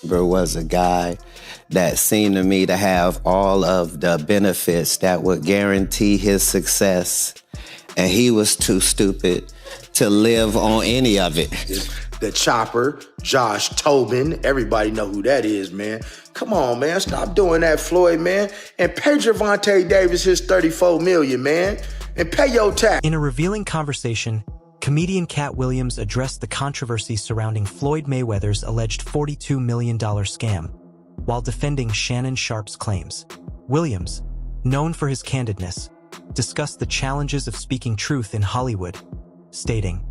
There was a guy that seemed to me to have all of the benefits that would guarantee his success, and he was too stupid to live on any of it. The Chopper, Josh Tobin, everybody know who that is, man. Come on, man, stop doing that, Floyd, man. And pay Gervonta Davis his $34 million, man. And pay your tax. In a revealing conversation, comedian Katt Williams addressed the controversy surrounding Floyd Mayweather's alleged $42 million scam, while defending Shannon Sharpe's claims. Williams, known for his candidness, discussed the challenges of speaking truth in Hollywood, stating,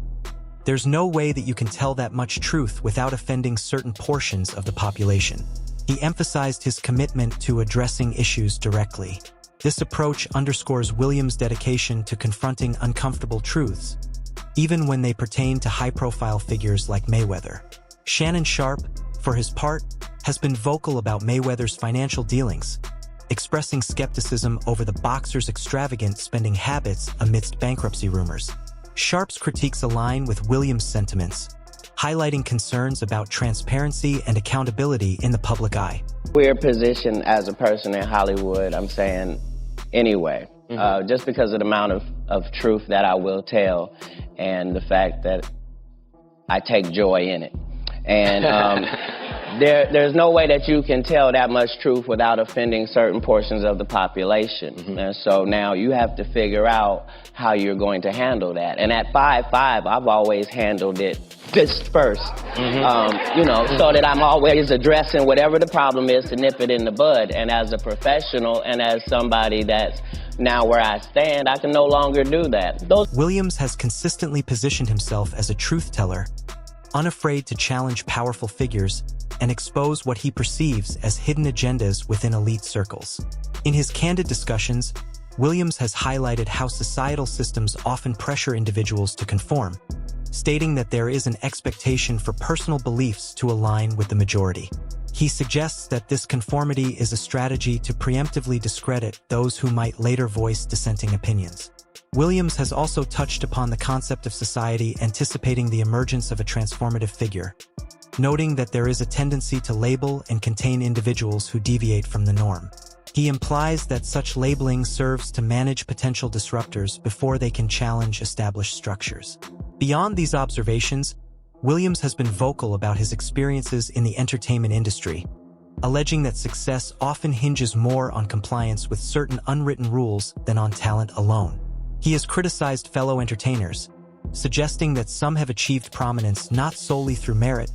"There's no way that you can tell that much truth without offending certain portions of the population." He emphasized his commitment to addressing issues directly. This approach underscores Williams' dedication to confronting uncomfortable truths, even when they pertain to high-profile figures like Mayweather. Shannon Sharpe, for his part, has been vocal about Mayweather's financial dealings, expressing skepticism over the boxer's extravagant spending habits amidst bankruptcy rumors. Sharpe's critiques align with Williams' sentiments, highlighting concerns about transparency and accountability in the public eye. Weird position as a person in Hollywood, I'm saying, anyway. Just because of the amount of truth that I will tell and the fact that I take joy in it. And there's no way that you can tell that much truth without offending certain portions of the population. And so now you have to figure out how you're going to handle that. And at 5'5", I've always handled it fist first, you know, so that I'm always addressing whatever the problem is to nip it in the bud. And as a professional and as somebody that's now where I stand, I can no longer do that. Williams has consistently positioned himself as a truth teller, unafraid to challenge powerful figures and expose what he perceives as hidden agendas within elite circles. In his candid discussions, Williams has highlighted how societal systems often pressure individuals to conform, stating that there is an expectation for personal beliefs to align with the majority. He suggests that this conformity is a strategy to preemptively discredit those who might later voice dissenting opinions. Williams has also touched upon the concept of society anticipating the emergence of a transformative figure, noting that there is a tendency to label and contain individuals who deviate from the norm. He implies that such labeling serves to manage potential disruptors before they can challenge established structures. Beyond these observations, Williams has been vocal about his experiences in the entertainment industry, alleging that success often hinges more on compliance with certain unwritten rules than on talent alone. He has criticized fellow entertainers, suggesting that some have achieved prominence not solely through merit,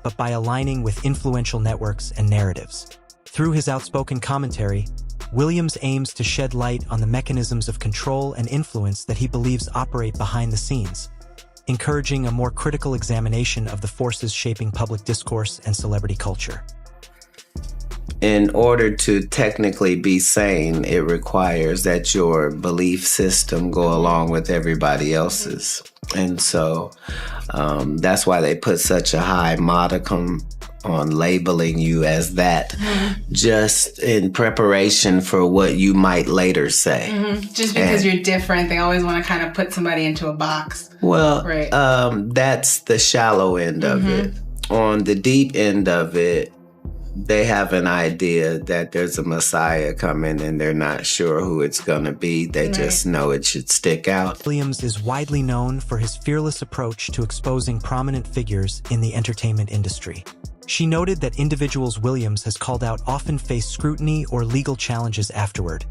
but by aligning with influential networks and narratives. Through his outspoken commentary, Williams aims to shed light on the mechanisms of control and influence that he believes operate behind the scenes, encouraging a more critical examination of the forces shaping public discourse and celebrity culture. In order to technically be sane, it requires that your belief system go along with everybody else's. And so that's why they put such a high modicum on labeling you as that, just in preparation for what you might later say. Just because you're different, they always want to kind of put somebody into a box. Well, right. That's the shallow end of it. On the deep end of it, they have an idea that there's a messiah coming and they're not sure who it's going to be. They just know it should stick out. Williams is widely known for his fearless approach to exposing prominent figures in the entertainment industry. She noted that individuals Williams has called out often face scrutiny or legal challenges afterward,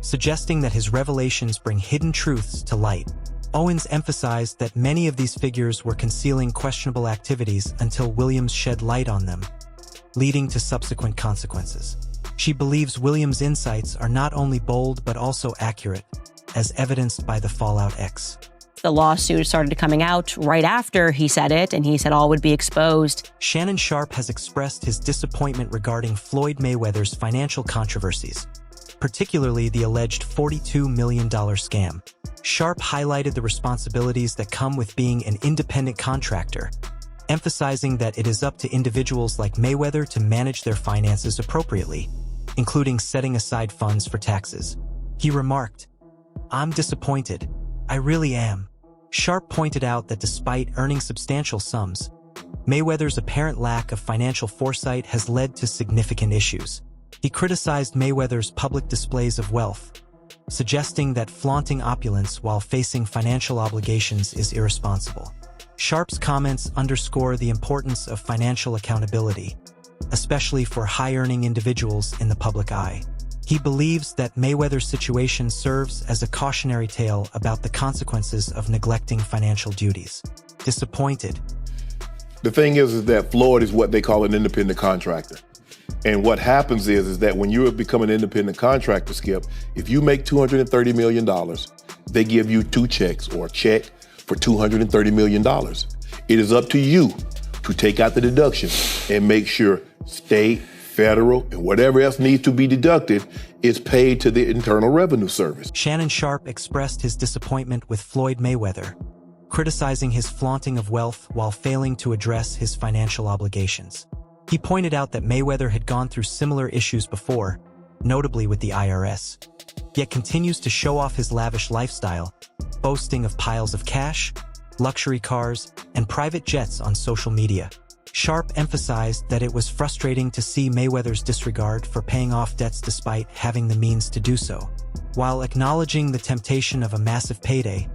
suggesting that his revelations bring hidden truths to light. Owens emphasized that many of these figures were concealing questionable activities until Williams shed light on them, leading to subsequent consequences. She believes Williams' insights are not only bold but also accurate, as evidenced by the Fallout X. The lawsuit started coming out right after he said it, and he said all would be exposed. Shannon Sharpe has expressed his disappointment regarding Floyd Mayweather's financial controversies, particularly the alleged $42 million scam. Sharpe highlighted the responsibilities that come with being an independent contractor, emphasizing that it is up to individuals like Mayweather to manage their finances appropriately, including setting aside funds for taxes. He remarked, "I'm disappointed. I really am." Sharpe pointed out that despite earning substantial sums, Mayweather's apparent lack of financial foresight has led to significant issues. He criticized Mayweather's public displays of wealth, suggesting that flaunting opulence while facing financial obligations is irresponsible. Sharpe's comments underscore the importance of financial accountability, especially for high-earning individuals in the public eye. He believes that Mayweather's situation serves as a cautionary tale about the consequences of neglecting financial duties. Disappointed. The thing is that Floyd is what they call an independent contractor. And what happens is that when you become an independent contractor, Skip, if you make $230 million, they give you 2 checks or a check for $230 million. It is up to you to take out the deduction and make sure state, federal, and whatever else needs to be deducted is paid to the Internal Revenue Service. Shannon Sharpe expressed his disappointment with Floyd Mayweather, criticizing his flaunting of wealth while failing to address his financial obligations. He pointed out that Mayweather had gone through similar issues before, notably with the IRS, yet continues to show off his lavish lifestyle, boasting of piles of cash, luxury cars, and private jets on social media. Sharpe emphasized that it was frustrating to see Mayweather's disregard for paying off debts despite having the means to do so. While acknowledging the temptation of a massive payday,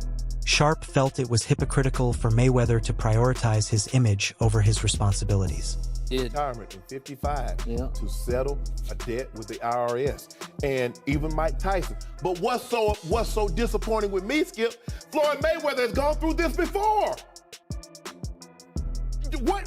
Sharpe felt it was hypocritical for Mayweather to prioritize his image over his responsibilities. Retirement in 55 to settle a debt with the IRS, and even Mike Tyson. But what's so disappointing with me, Skip? Floyd Mayweather has gone through this before.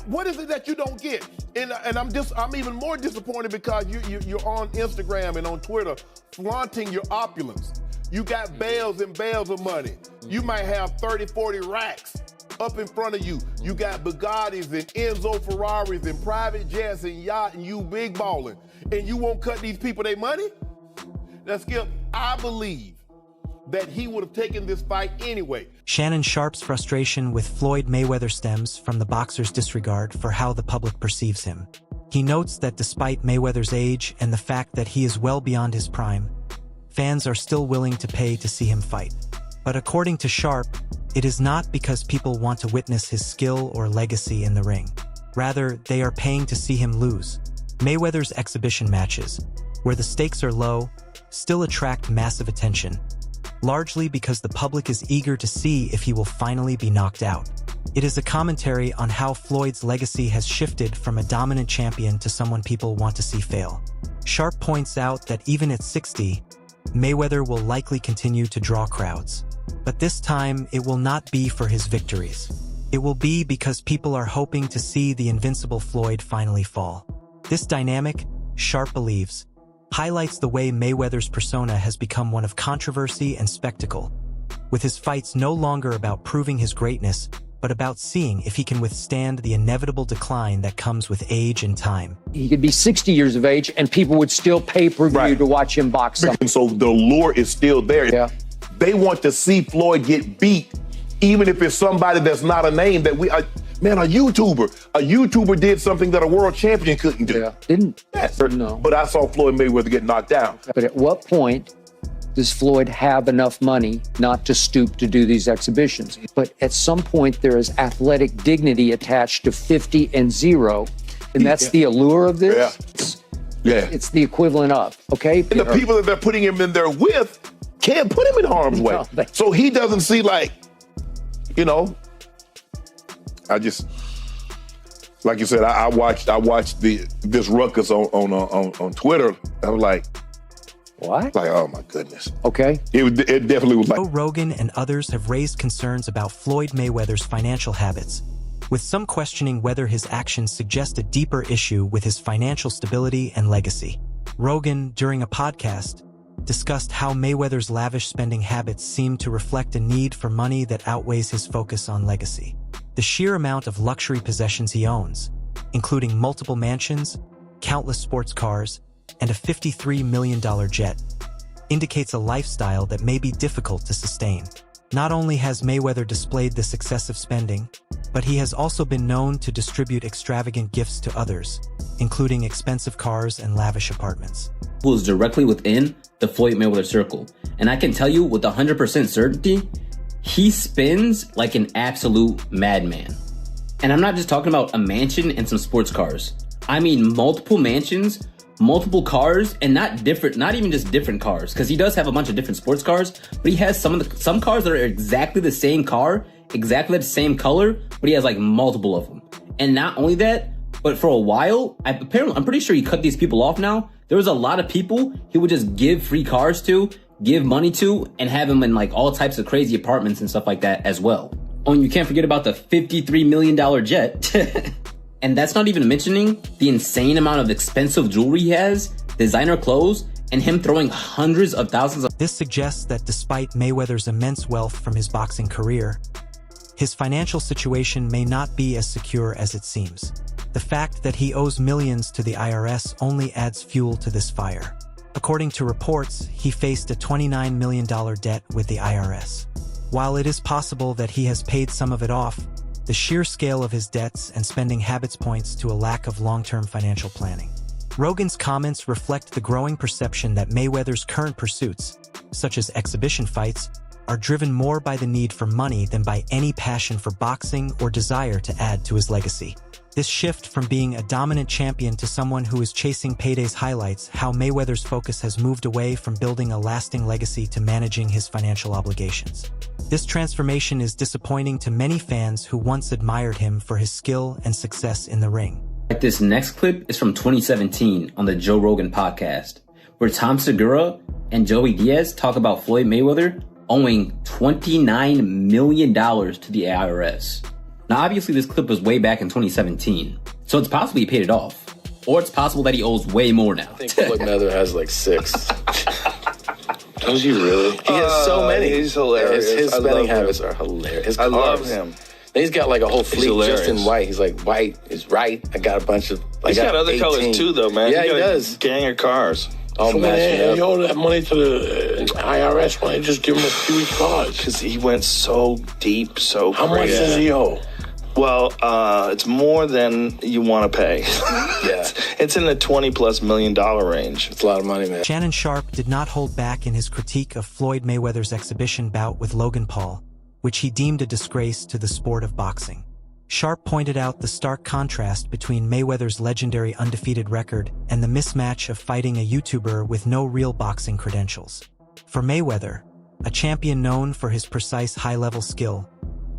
What is it that you don't get? And I'm even more disappointed because you're on Instagram and on Twitter flaunting your opulence. You got bales and bales of money. You might have 30, 40 racks up in front of you. You got Bugattis and Enzo Ferraris and private jets and yacht, and you big ballin'. And you won't cut these people their money? Now, Skip, I believe that he would have taken this fight anyway. Shannon Sharpe's frustration with Floyd Mayweather stems from the boxer's disregard for how the public perceives him. He notes that despite Mayweather's age and the fact that he is well beyond his prime, fans are still willing to pay to see him fight. But according to Sharpe, it is not because people want to witness his skill or legacy in the ring. Rather, they are paying to see him lose. Mayweather's exhibition matches, where the stakes are low, still attract massive attention, largely because the public is eager to see if he will finally be knocked out. It is a commentary on how Floyd's legacy has shifted from a dominant champion to someone people want to see fail. Sharpe points out that even at 60, Mayweather will likely continue to draw crowds. But this time, it will not be for his victories. It will be because people are hoping to see the invincible Floyd finally fall. This dynamic, Sharpe believes, highlights the way Mayweather's persona has become one of controversy and spectacle, with his fights no longer about proving his greatness, but about seeing if he can withstand the inevitable decline that comes with age and time. He could be 60 years of age and people would still pay per view to watch him box up. And so the lure is still there. Yeah. They want to see Floyd get beat, even if it's somebody that's not a name that we... Man, a YouTuber did something that a world champion couldn't do. Yeah. Didn't? Yes. No. But I saw Floyd Mayweather get knocked down. But at what point does Floyd have enough money not to stoop to do these exhibitions? But at some point, there is athletic dignity attached to 50 and 0, and that's the allure of this. Yeah. It's the equivalent of, okay? And the people that they're putting him in there with can't put him in harm's way. So he doesn't see, like, you know, I just, like you said, I watched this ruckus on Twitter. I was like, what? Like, oh my goodness. Okay. It definitely was like. Joe Rogan and others have raised concerns about Floyd Mayweather's financial habits, with some questioning whether his actions suggest a deeper issue with his financial stability and legacy. Rogan, during a podcast, discussed how Mayweather's lavish spending habits seem to reflect a need for money that outweighs his focus on legacy. The sheer amount of luxury possessions he owns, including multiple mansions, countless sports cars, and a $53 million jet, indicates a lifestyle that may be difficult to sustain. Not only has Mayweather displayed this excessive spending, but he has also been known to distribute extravagant gifts to others, including expensive cars and lavish apartments. Who is directly within the Floyd Mayweather circle. And I can tell you with 100% certainty, he spends like an absolute madman. And I'm not just talking about a mansion and some sports cars. I mean multiple mansions, multiple cars, and not even just different cars, because he does have a bunch of different sports cars, but he has some cars that are exactly the same car, exactly the same color, but he has like multiple of them. And not only that, but for a while, I'm pretty sure he cut these people off now. There was a lot of people he would just give free cars to, give money to, and have them in like all types of crazy apartments and stuff like that as well. Oh, and you can't forget about the $53 million jet. And that's not even mentioning the insane amount of expensive jewelry he has, designer clothes, and him throwing hundreds of thousands of... This suggests that despite Mayweather's immense wealth from his boxing career, his financial situation may not be as secure as it seems. The fact that he owes millions to the IRS only adds fuel to this fire. According to reports, he faced a $29 million debt with the IRS. While it is possible that he has paid some of it off, the sheer scale of his debts and spending habits points to a lack of long-term financial planning. Rogan's comments reflect the growing perception that Mayweather's current pursuits, such as exhibition fights, are driven more by the need for money than by any passion for boxing or desire to add to his legacy. This shift from being a dominant champion to someone who is chasing paydays highlights how Mayweather's focus has moved away from building a lasting legacy to managing his financial obligations. This transformation is disappointing to many fans who once admired him for his skill and success in the ring. This next clip is from 2017 on the Joe Rogan podcast, where Tom Segura and Joey Diaz talk about Floyd Mayweather owing $29 million to the IRS. Now, obviously, this clip was way back in 2017, so it's possible he paid it off. Or it's possible that he owes way more now. I think Floyd Mayweather has like 6. Does he really? He has so many. He's hilarious. His spending habits are hilarious. His cars. I love him. And he's got like a whole fleet just in white. He's like, white is right. I got a bunch of... He's got other 18 colors too, though, man. Yeah, he got does. A gang of cars. All matching up. You owe that money to the IRS. Why don't you just give him a few cars? Because he went so deep, so How much does he owe? Well, it's more than you want to pay. Yeah. It's in the $20+ million range. It's a lot of money, man. Shannon Sharpe did not hold back in his critique of Floyd Mayweather's exhibition bout with Logan Paul, which he deemed a disgrace to the sport of boxing. Sharpe pointed out the stark contrast between Mayweather's legendary undefeated record and the mismatch of fighting a YouTuber with no real boxing credentials. For Mayweather, a champion known for his precise high-level skill,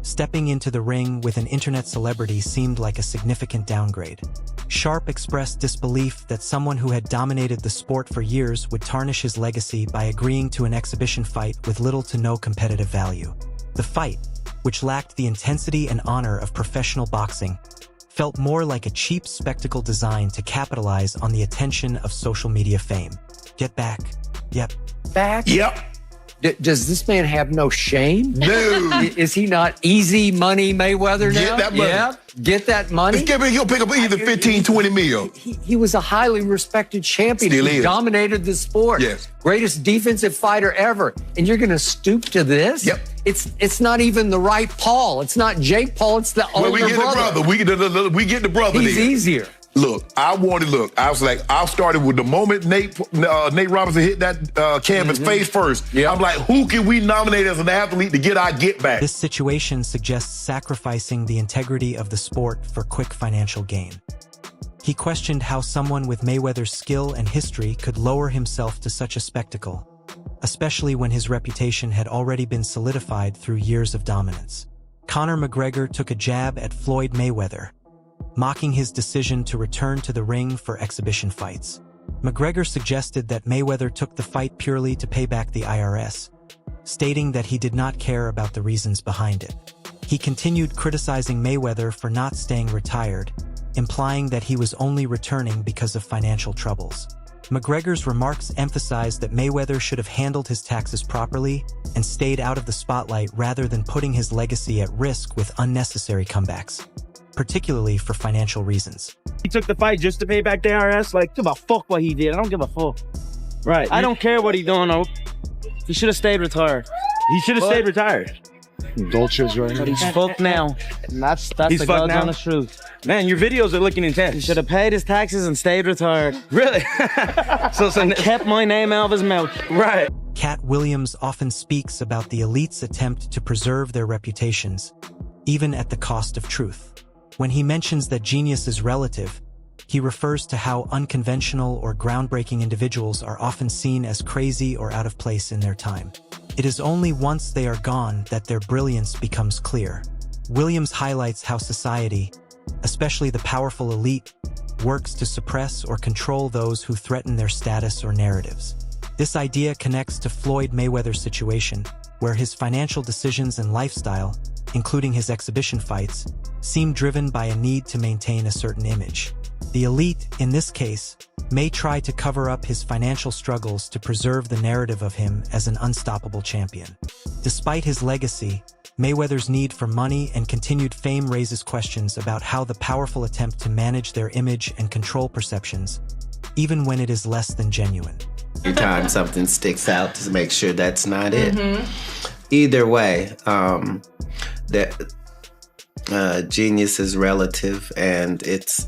stepping into the ring with an internet celebrity seemed like a significant downgrade. Sharpe expressed disbelief that someone who had dominated the sport for years would tarnish his legacy by agreeing to an exhibition fight with little to no competitive value. The fight, which lacked the intensity and honor of professional boxing, felt more like a cheap spectacle designed to capitalize on the attention of social media fame. Get back. Yep. Back? Yep. Does this man have no shame? No. Is he not easy money Mayweather now? Get that money. Yeah. Get that money. He'll pick up either 15, 20 mil. He was a highly respected champion. Still He is. dominated the sport. Yes. Greatest defensive fighter ever. And you're going to stoop to this? Yep. It's not even the right Paul. It's not Jake Paul. It's the older we get brother. the brother. We get the brother. He's there. easier. Look, I was like, I started with the moment Nate Robinson hit that canvas face first. Yep. I'm like, who can we nominate as an athlete to get our get back? This situation suggests sacrificing the integrity of the sport for quick financial gain. He questioned how someone with Mayweather's skill and history could lower himself to such a spectacle, especially when his reputation had already been solidified through years of dominance. Conor McGregor took a jab at Floyd Mayweather, mocking his decision to return to the ring for exhibition fights. McGregor suggested that Mayweather took the fight purely to pay back the IRS, stating that he did not care about the reasons behind it. He continued criticizing Mayweather for not staying retired, implying that he was only returning because of financial troubles. McGregor's remarks emphasized that Mayweather should have handled his taxes properly and stayed out of the spotlight rather than putting his legacy at risk with unnecessary comebacks, particularly for financial reasons. He took the fight just to pay back the IRS? Like, give a fuck what he did. I don't give a fuck. Right. I don't care what he doing, though. He should have stayed retired. He should have stayed retired. Dolce's right. But he's fucked now. And that's He's the fucked God's now? honest truth. Man, your videos are looking intense. He should have paid his taxes and stayed retired. Really? so kept my name out of his mouth. Right. Katt Williams often speaks about the elite's attempt to preserve their reputations, even at the cost of truth. When he mentions that genius is relative, he refers to how unconventional or groundbreaking individuals are often seen as crazy or out of place in their time. It is only once they are gone that their brilliance becomes clear. Williams highlights how society, especially the powerful elite, works to suppress or control those who threaten their status or narratives. This idea connects to Floyd Mayweather's situation, where his financial decisions and lifestyle, including his exhibition fights, seem driven by a need to maintain a certain image. The elite, in this case, may try to cover up his financial struggles to preserve the narrative of him as an unstoppable champion. Despite his legacy, Mayweather's need for money and continued fame raises questions about how the powerful attempt to manage their image and control perceptions, even when it is less than genuine. Every time something sticks out to make sure that's not it. Either way, genius is relative, and it's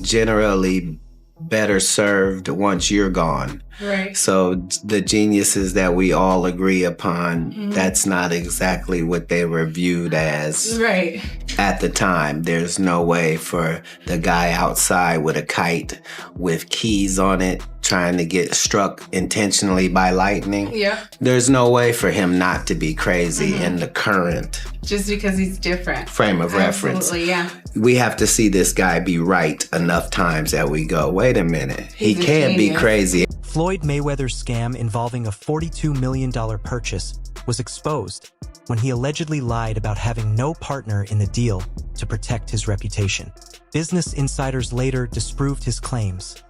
generally better served once you're gone. Right. So the geniuses that we all agree upon, that's not exactly what they were viewed as Right. at the time. There's no way for the guy outside with a kite with keys on it trying to get struck intentionally by lightning. Yeah. There's no way for him not to be crazy in the current Just because he's different. frame of reference. Absolutely, yeah. We have to see this guy be right enough times that we go, wait a minute, he He's a can't be genius. crazy. Floyd Mayweather's scam involving a $42 million purchase was exposed when he allegedly lied about having no partner in the deal to protect his reputation. Business insiders later disproved his claims,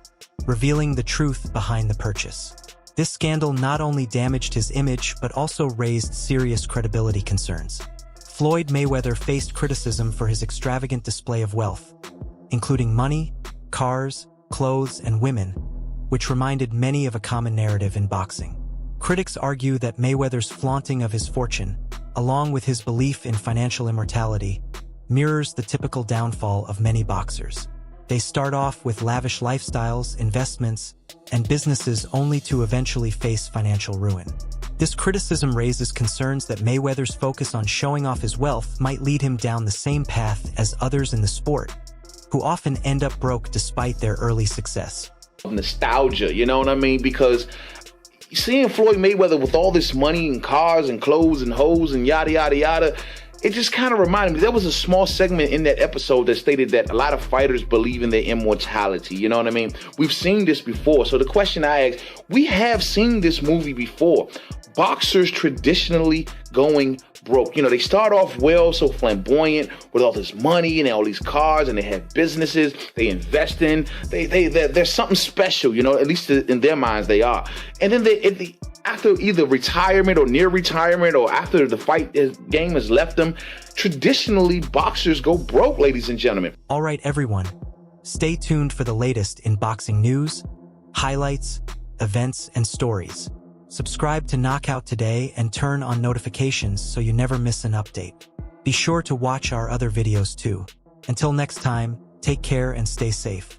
revealing the truth behind the purchase. This scandal not only damaged his image but also raised serious credibility concerns. Floyd Mayweather faced criticism for his extravagant display of wealth, including money, cars, clothes, and women, which reminded many of a common narrative in boxing. Critics argue that Mayweather's flaunting of his fortune, along with his belief in financial immortality, mirrors the typical downfall of many boxers. They start off with lavish lifestyles, investments, and businesses only to eventually face financial ruin. This criticism raises concerns that Mayweather's focus on showing off his wealth might lead him down the same path as others in the sport, who often end up broke despite their early success. Nostalgia, you know what I mean? Because seeing Floyd Mayweather with all this money and cars and clothes and hoes and yada, yada, yada, it just kind of reminded me. There was a small segment in that episode that stated that a lot of fighters believe in their immortality. You know what I mean? We've seen this before. So the question I ask, we have seen this movie before. Boxers traditionally going broke. You know, they start off well, so flamboyant with all this money and all these cars, and they have businesses they invest in. They're something special, you know, at least in their minds they are. And then after either retirement or near retirement or after the fight game has left them, traditionally boxers go broke, ladies and gentlemen. All right, everyone, stay tuned for the latest in boxing news, highlights, events, and stories. Subscribe to Knockout today and turn on notifications so you never miss an update. Be sure to watch our other videos too. Until next time, take care and stay safe.